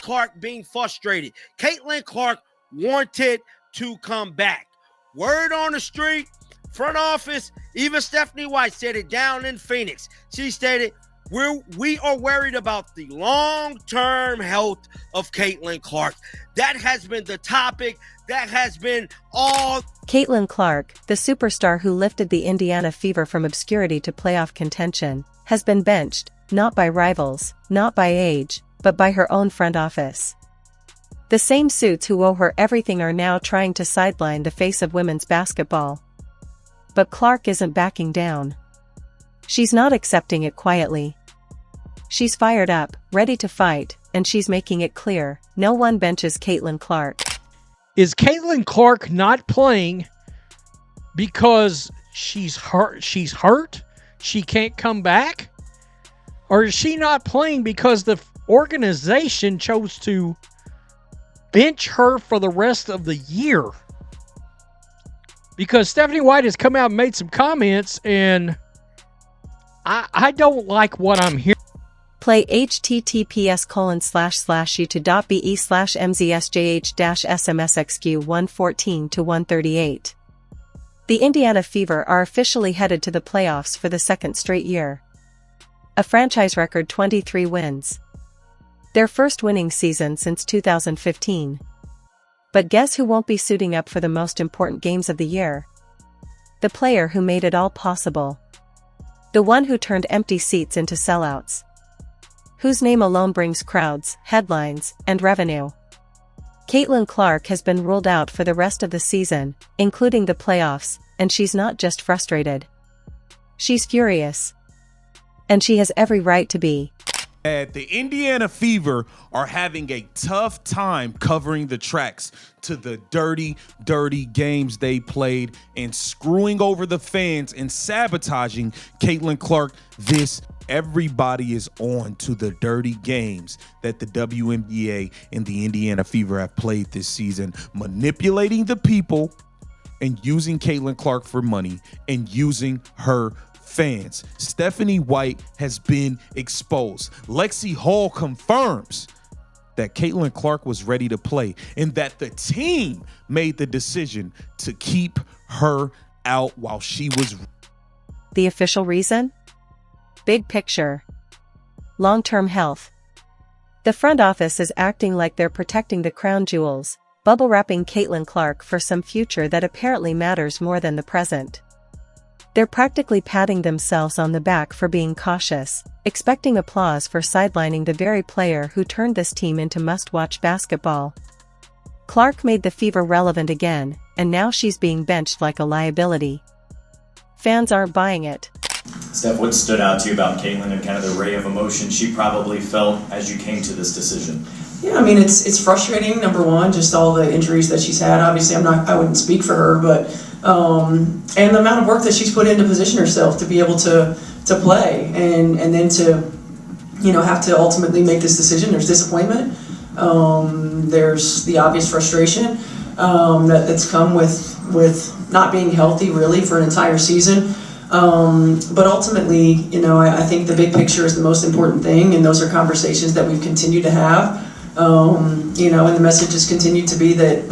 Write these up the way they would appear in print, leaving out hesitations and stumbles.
Clark being frustrated. Caitlin Clark wanted to come back. Word on the street, front office, even Stephanie White said it down in Phoenix. She stated, we are worried about the long-term health of Caitlin Clark. That has been the topic. That has been all. Caitlin Clark, the superstar who lifted the Indiana Fever from obscurity to playoff contention, has been benched, not by rivals, not by age, but by her own front office. The same suits who owe her everything are now trying to sideline the face of women's basketball. But Clark isn't backing down. She's not accepting it quietly. She's fired up, ready to fight, and she's making it clear, no one benches Caitlin Clark. Is Caitlin Clark not playing because she's hurt? She can't come back? Or is she not playing because the organization chose to bench her for the rest of the year? Because Stephanie White has come out and made some comments, and I don't like what I'm hearing. Play https://youtube.be/mzsjh-smsxq114 to 138. The Indiana Fever are officially headed to the playoffs for the second straight year. A franchise record 23 wins. Their first winning season since 2015. But guess who won't be suiting up for the most important games of the year? The player who made it all possible. The one who turned empty seats into sellouts. Whose name alone brings crowds, headlines, and revenue. Caitlin Clark has been ruled out for the rest of the season, including the playoffs, and she's not just frustrated. She's furious. And she has every right to be. The Indiana Fever are having a tough time covering the tracks to the dirty games they played and screwing over the fans and sabotaging Caitlin Clark. Everybody is on to the dirty games that the WNBA and the Indiana Fever have played this season, manipulating the people and using Caitlin Clark for money and using her fans. Stephanie White has been exposed. Lexi Hall confirms that Caitlin Clark was ready to play and that the team made the decision to keep her out while she was. The official reason? Big picture. Long-term health. The front office is acting like they're protecting the crown jewels, bubble wrapping Caitlin Clark for some future that apparently matters more than the present. They're practically patting themselves on the back for being cautious, expecting applause for sidelining the very player who turned this team into must-watch basketball. Clark made the Fever relevant again, and now she's being benched like a liability. Fans aren't buying it. Steph, what stood out to you about Caitlin and kind of the ray of emotion she probably felt as you came to this decision? Yeah, I mean, it's frustrating, number one, just all the injuries that she's had. Obviously, I wouldn't speak for her, but and the amount of work that she's put in to position herself to be able to play and then to, have to ultimately make this decision. There's disappointment. There's the obvious frustration that's come with not being healthy really for an entire season. But ultimately, I think the big picture is the most important thing, and those are conversations that we've continued to have. And the message has continued to be that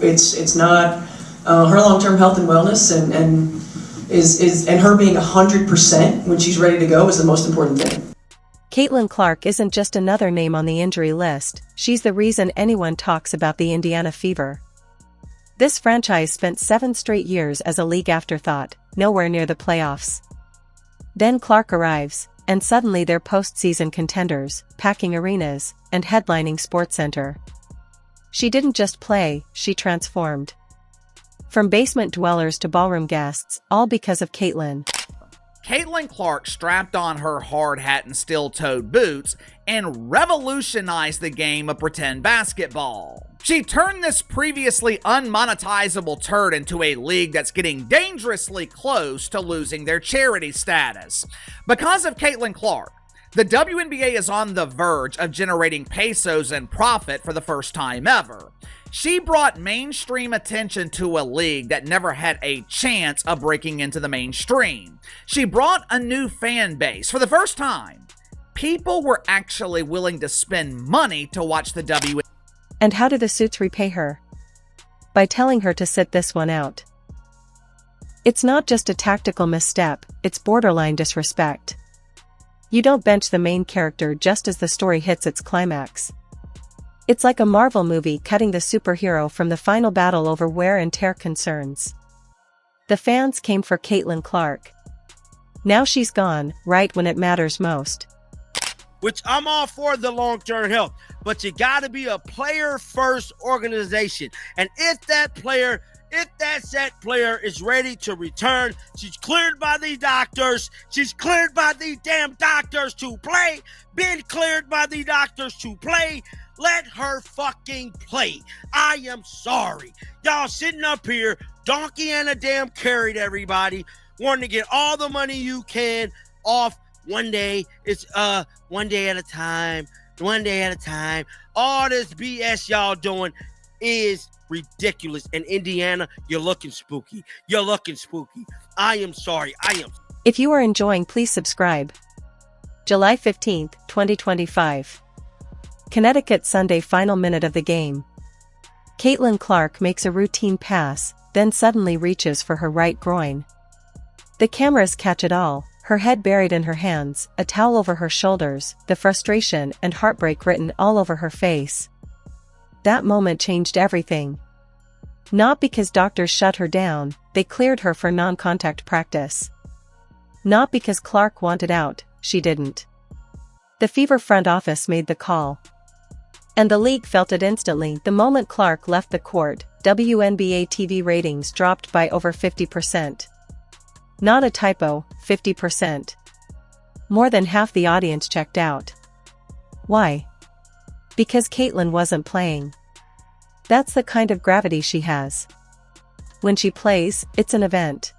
it's not her long-term health and wellness and her being 100% when she's ready to go is the most important thing. Caitlin Clark isn't just another name on the injury list, she's the reason anyone talks about the Indiana Fever. This franchise spent 7 straight years as a league afterthought, nowhere near the playoffs. Then Clark arrives, and suddenly they're postseason contenders, packing arenas, and headlining SportsCenter. She didn't just play, she transformed. From basement dwellers to ballroom guests, all because of Caitlin. Caitlin Clark strapped on her hard hat and steel-toed boots and revolutionized the game of pretend basketball. She turned this previously unmonetizable turd into a league that's getting dangerously close to losing their charity status. Because of Caitlin Clark, the WNBA is on the verge of generating pesos and profit for the first time ever. She brought mainstream attention to a league that never had a chance of breaking into the mainstream. She brought a new fan base for the first time. people were actually willing to spend money to watch the WNBA. And how do the suits repay her? By telling her to sit this one out. It's not just a tactical misstep, it's borderline disrespect. You don't bench the main character just as the story hits its climax. It's like a Marvel movie cutting the superhero from the final battle over wear and tear concerns. The fans came for Caitlin Clark. Now she's gone, right when it matters most. Which I'm all for the long-term health, but you got to be a player-first organization. And if that set player is ready to return, she's cleared by the doctors. She's cleared by the damn doctors to play. Been cleared by the doctors to play. Let her fucking play. I am sorry. Y'all sitting up here, donkey and a damn carried everybody, wanting to get all the money you can off one day. It's one day at a time, one day at a time. All this BS y'all doing is ridiculous. And Indiana, you're looking spooky. You're looking spooky. I am sorry. If you are enjoying, please subscribe. July 15th, 2025. Connecticut Sunday final minute of the game. Caitlin Clark makes a routine pass, then suddenly reaches for her right groin. The cameras catch it all, her head buried in her hands, a towel over her shoulders, the frustration and heartbreak written all over her face. That moment changed everything. Not because doctors shut her down, they cleared her for non-contact practice. Not because Clark wanted out, she didn't. The Fever front office made the call. And the league felt it instantly the moment Clark left the court. WNBA TV ratings dropped by over 50%. Not a typo, 50%. More than half the audience checked out. Why? Because Caitlin wasn't playing. That's the kind of gravity she has. When she plays, it's an event.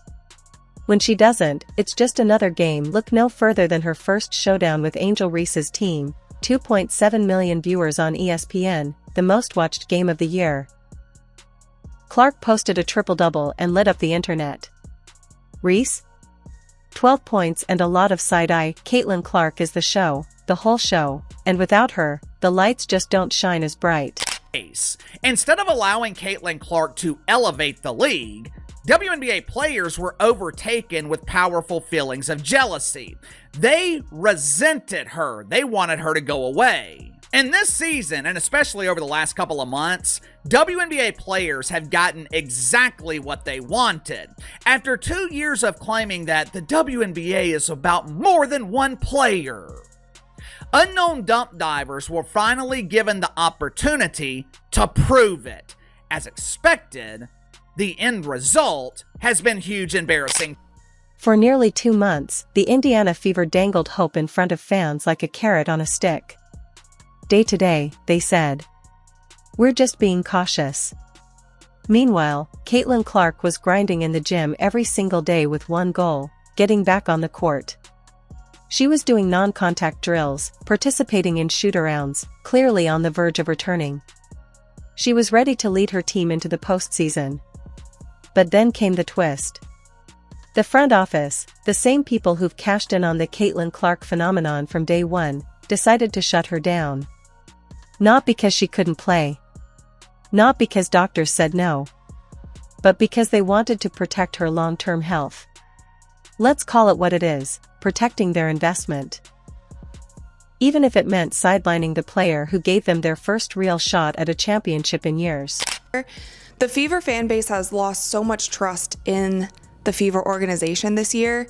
When she doesn't, it's just another game. Look no further than her first showdown with Angel Reese's team. 2.7 million viewers on ESPN, the most watched game of the year. Clark posted a triple-double and lit up the internet. Reese? 12 points and a lot of side-eye. Caitlin Clark is the show, the whole show, and without her, the lights just don't shine as bright. Instead of allowing Caitlin Clark to elevate the league, WNBA players were overtaken with powerful feelings of jealousy. They resented her. They wanted her to go away. And this season, and especially over the last couple of months, WNBA players have gotten exactly what they wanted. After 2 years of claiming that the WNBA is about more than one player, unknown dump divers were finally given the opportunity to prove it. As expected, the end result has been huge embarrassing. For nearly 2 months, the Indiana Fever dangled hope in front of fans like a carrot on a stick. Day to day, they said, "We're just being cautious." Meanwhile, Caitlin Clark was grinding in the gym every single day with one goal: getting back on the court. She was doing non-contact drills, participating in shoot-arounds, clearly on the verge of returning. She was ready to lead her team into the postseason. But then came the twist. The front office, the same people who've cashed in on the Caitlin Clark phenomenon from day one, decided to shut her down. Not because she couldn't play. Not because doctors said no. But because they wanted to protect her long-term health. Let's call it what it is, protecting their investment. Even if it meant sidelining the player who gave them their first real shot at a championship in years. The Fever fan base has lost so much trust in the Fever organization this year,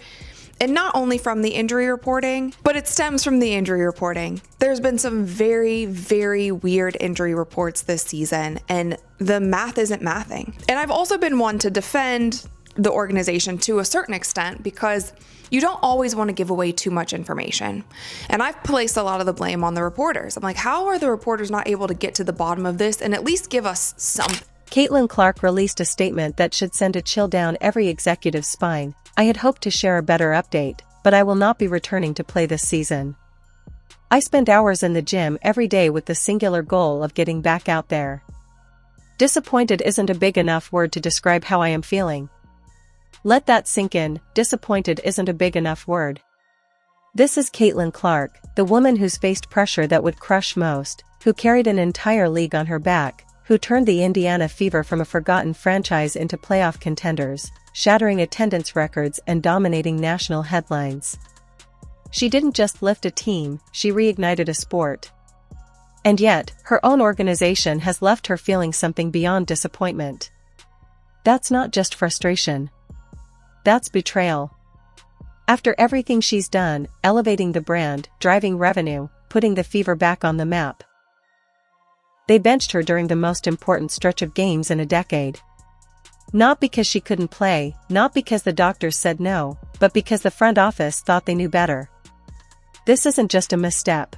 and not only from the injury reporting, but it stems from the injury reporting. There's been some very, very weird injury reports this season, and the math isn't mathing. And I've also been one to defend the organization to a certain extent because you don't always want to give away too much information. And I've placed a lot of the blame on the reporters. I'm like, how are the reporters not able to get to the bottom of this and at least give us something? Caitlin Clark released a statement that should send a chill down every executive's spine. "I had hoped to share a better update, but I will not be returning to play this season. I spend hours in the gym every day with the singular goal of getting back out there. Disappointed isn't a big enough word to describe how I am feeling. Let that sink in. Disappointed isn't a big enough word. This is Caitlin Clark, the woman who's faced pressure that would crush most, who carried an entire league on her back, who turned the Indiana Fever from a forgotten franchise into playoff contenders, shattering attendance records and dominating national headlines. She didn't just lift a team, she reignited a sport. And yet, her own organization has left her feeling something beyond disappointment. That's not just frustration. That's betrayal. After everything she's done, elevating the brand, driving revenue, putting the Fever back on the map, they benched her during the most important stretch of games in a decade. Not because she couldn't play, not because the doctors said no, but because the front office thought they knew better. This isn't just a misstep.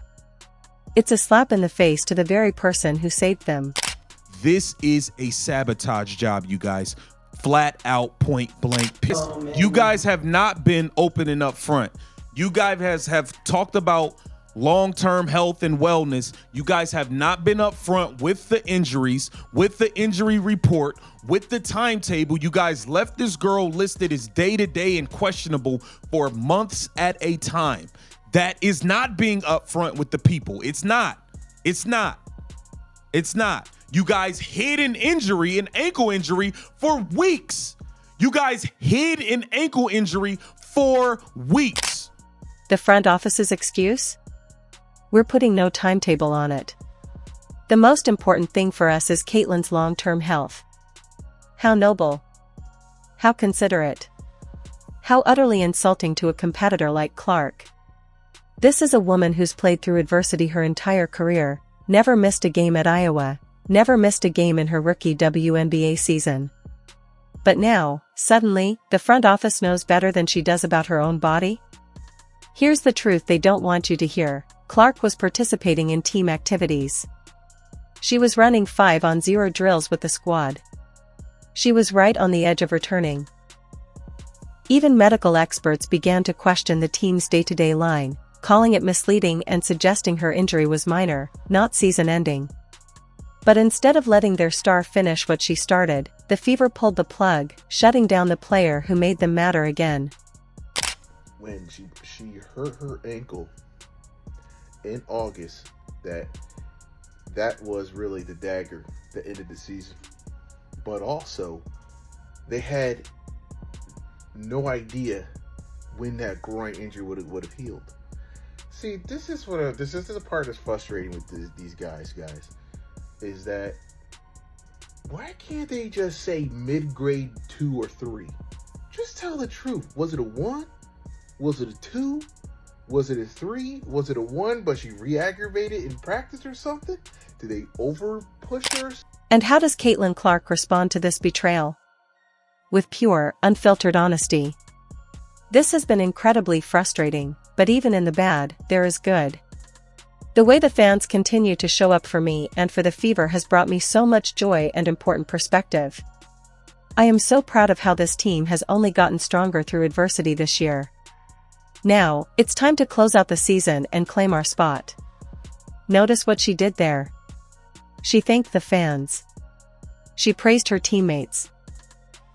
It's a slap in the face to the very person who saved them. This is a sabotage job, you guys. Flat out, point blank. You guys have not been open and up front. You guys have talked about long-term health and wellness. You guys have not been up front with the injuries, with the injury report, with the timetable. You guys left this girl listed as day-to-day and questionable for months at a time. That is not being upfront with the people. It's not. You guys hid an injury, an ankle injury, for weeks. You guys hid an ankle injury for weeks. The front office's excuse? We're putting no timetable on it. The most important thing for us is Caitlin's long-term health. How noble. How considerate. How utterly insulting to a competitor like Clark. This is a woman who's played through adversity her entire career, never missed a game at Iowa, never missed a game in her rookie WNBA season. But now, suddenly, the front office knows better than she does about her own body? Here's the truth they don't want you to hear. Clark was participating in team activities. She was running 5-on-0 drills with the squad. She was right on the edge of returning. Even medical experts began to question the team's day-to-day line, calling it misleading and suggesting her injury was minor, not season-ending. But instead of letting their star finish what she started, the Fever pulled the plug, shutting down the player who made them matter again. When she hurt her ankle in August, that was really the dagger that ended the season. But also, they had no idea when that groin injury would have healed. See, this is the part that's frustrating with these guys, is that why can't they just say mid-grade 2 or 3? Just tell the truth. Was it a 1? Was it a 2? Was it a 3? Was it a 1 but she re-aggravated in practice or something? Did they over-push her? And how does Caitlin Clark respond to this betrayal? With pure, unfiltered honesty. This has been incredibly frustrating, but even in the bad, there is good. The way the fans continue to show up for me and for the Fever has brought me so much joy and important perspective. I am so proud of how this team has only gotten stronger through adversity this year. Now, it's time to close out the season and claim our spot. Notice what she did there. She thanked the fans. She praised her teammates.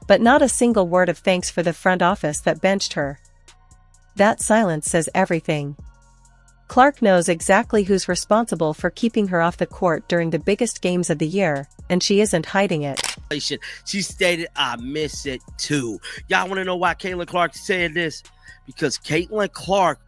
But not a single word of thanks for the front office that benched her. That silence says everything. Clark knows exactly who's responsible for keeping her off the court during the biggest games of the year, and she isn't hiding it. She stated, "I miss it too." Y'all want to know why Caitlin Clark said this? Because Caitlin Clark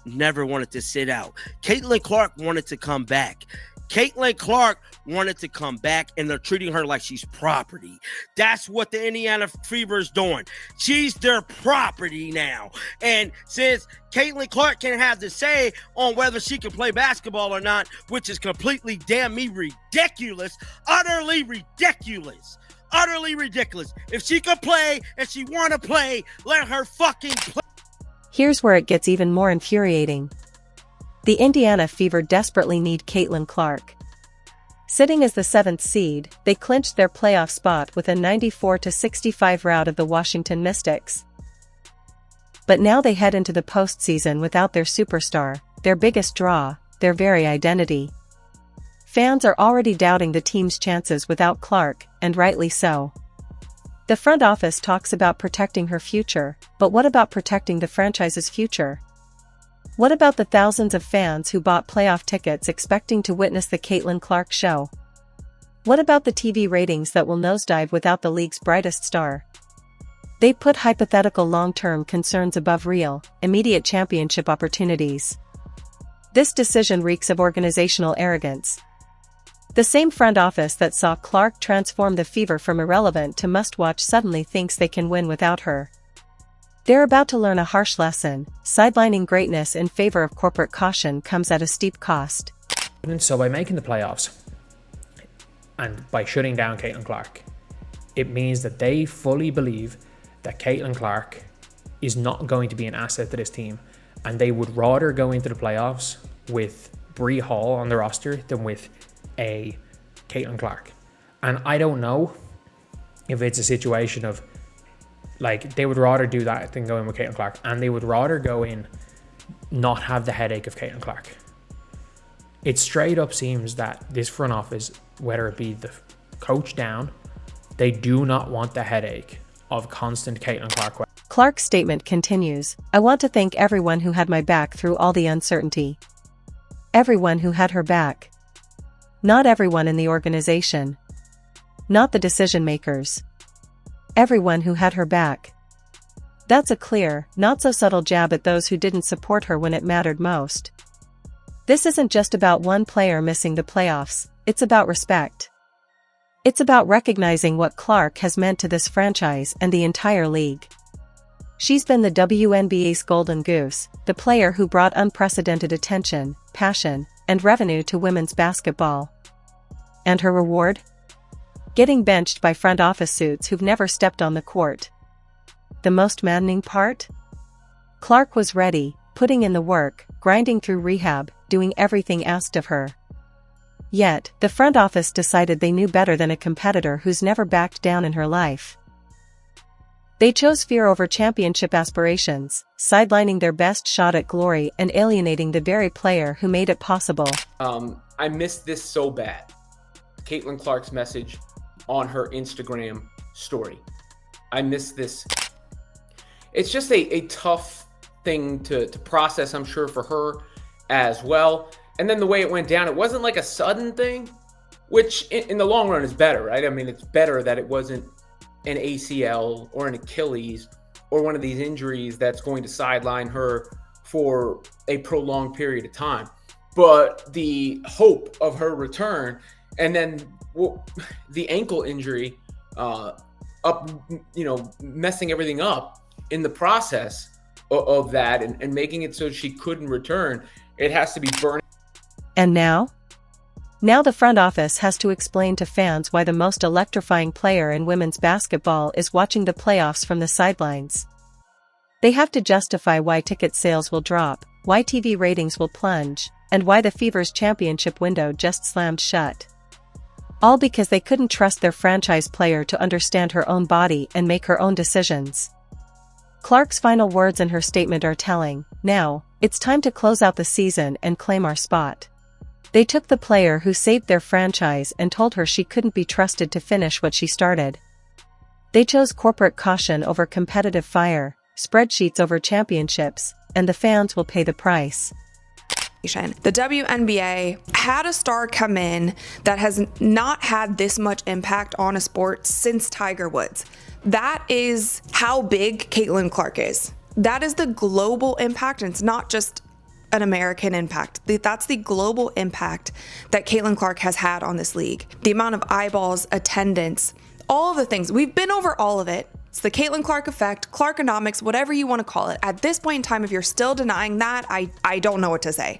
never wanted to sit out. Caitlin Clark wanted to come back. Caitlin Clark wanted to come back, and they're treating her like she's property. That's what the Indiana Fever is doing. She's their property now. And since Caitlin Clark can have the say on whether she can play basketball or not, which is completely damn me ridiculous, utterly ridiculous. Utterly ridiculous. If she can play and she want to play, let her fucking play. Here's where it gets even more infuriating. The Indiana Fever desperately need Caitlin Clark. Sitting as the 7th seed, they clinched their playoff spot with a 94-65 rout of the Washington Mystics. But now they head into the postseason without their superstar, their biggest draw, their very identity. Fans are already doubting the team's chances without Clark, and rightly so. The front office talks about protecting her future, but what about protecting the franchise's future? What about the thousands of fans who bought playoff tickets expecting to witness the Caitlin Clark show? What about the TV ratings that will nosedive without the league's brightest star? They put hypothetical long-term concerns above real, immediate championship opportunities. This decision reeks of organizational arrogance. The same front office that saw Clark transform the Fever from irrelevant to must-watch suddenly thinks they can win without her. They're about to learn a harsh lesson. Sidelining greatness in favor of corporate caution comes at a steep cost. So by making the playoffs and by shutting down Caitlin Clark, it means that they fully believe that Caitlin Clark is not going to be an asset to this team, and they would rather go into the playoffs with Bree Hall on the roster than with a Caitlin Clark. And I don't know if it's a situation of, like, they would rather do that than go in with Caitlin Clark, and they would rather go in not have the headache of Caitlin Clark. It straight up seems that this front office, whether it be the coach down, they do not want the headache of constant Caitlin Clark. Clark's statement continues, "I want to thank everyone who had my back through all the uncertainty. Everyone who had her back. Not everyone in the organization. Not the decision makers. Everyone who had her back." That's a clear, not so subtle jab at those who didn't support her when it mattered most. This isn't just about one player missing the playoffs, it's about respect. It's about recognizing what Clark has meant to this franchise and the entire league. She's been the WNBA's golden goose, the player who brought unprecedented attention, passion, and revenue to women's basketball. And her reward? Getting benched by front office suits who've never stepped on the court. The most maddening part? Clark was ready, putting in the work, grinding through rehab, doing everything asked of her. Yet, the front office decided they knew better than a competitor who's never backed down in her life. They chose fear over championship aspirations, sidelining their best shot at glory and alienating the very player who made it possible. I missed this so bad. Caitlin Clark's message on her Instagram story. I missed this. It's just a tough thing to process, I'm sure, for her as well. And then the way it went down, it wasn't like a sudden thing, which in the long run is better, right? I mean, it's better that it wasn't an ACL or an Achilles or one of these injuries that's going to sideline her for a prolonged period of time. But the hope of her return, and then the ankle injury messing everything up in the process of that and making it so she couldn't return, it has to be burning. And now? Now the front office has to explain to fans why the most electrifying player in women's basketball is watching the playoffs from the sidelines. They have to justify why ticket sales will drop, why TV ratings will plunge, and why the Fever's championship window just slammed shut. All because they couldn't trust their franchise player to understand her own body and make her own decisions. Clark's final words in her statement are telling. "Now, it's time to close out the season and claim our spot." They took the player who saved their franchise and told her she couldn't be trusted to finish what she started. They chose corporate caution over competitive fire, spreadsheets over championships, and the fans will pay the price. The WNBA had a star come in that has not had this much impact on a sport since Tiger Woods. That is how big Caitlin Clark is. That is the global impact, and it's not just an American impact. That's the global impact that Caitlin Clark has had on this league. The amount of eyeballs, attendance, all of the things. We've been over all of it. It's the Caitlin Clark effect, Clarkonomics, whatever you want to call it. At this point in time, if you're still denying that, I don't know what to say.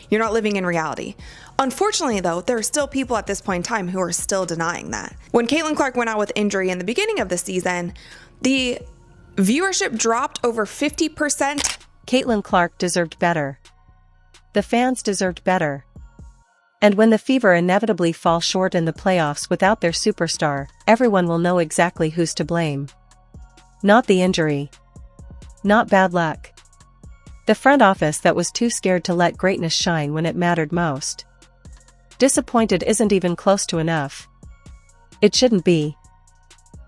You're not living in reality. Unfortunately, though, there are still people at this point in time who are still denying that. When Caitlin Clark went out with injury in the beginning of the season, the viewership dropped over 50%. Caitlin Clark deserved better. The fans deserved better. And when the Fever inevitably fall short in the playoffs without their superstar, everyone will know exactly who's to blame. Not the injury. Not bad luck. The front office that was too scared to let greatness shine when it mattered most. Disappointed isn't even close to enough. It shouldn't be.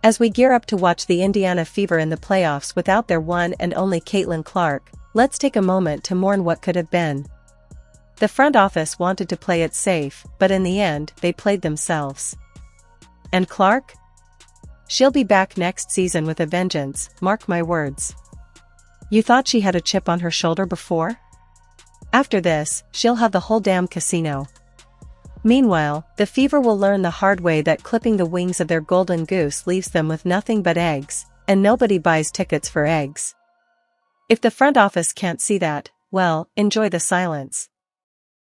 As we gear up to watch the Indiana Fever in the playoffs without their one and only Caitlin Clark, Let's take a moment to mourn what could have been. The front office wanted to play it safe, but in the end, they played themselves. And Clark? She'll be back next season with a vengeance, mark my words. You thought she had a chip on her shoulder before? After this, she'll have the whole damn casino. Meanwhile, the Fever will learn the hard way that clipping the wings of their golden goose leaves them with nothing but eggs, and nobody buys tickets for eggs. If the front office can't see that, well, enjoy the silence.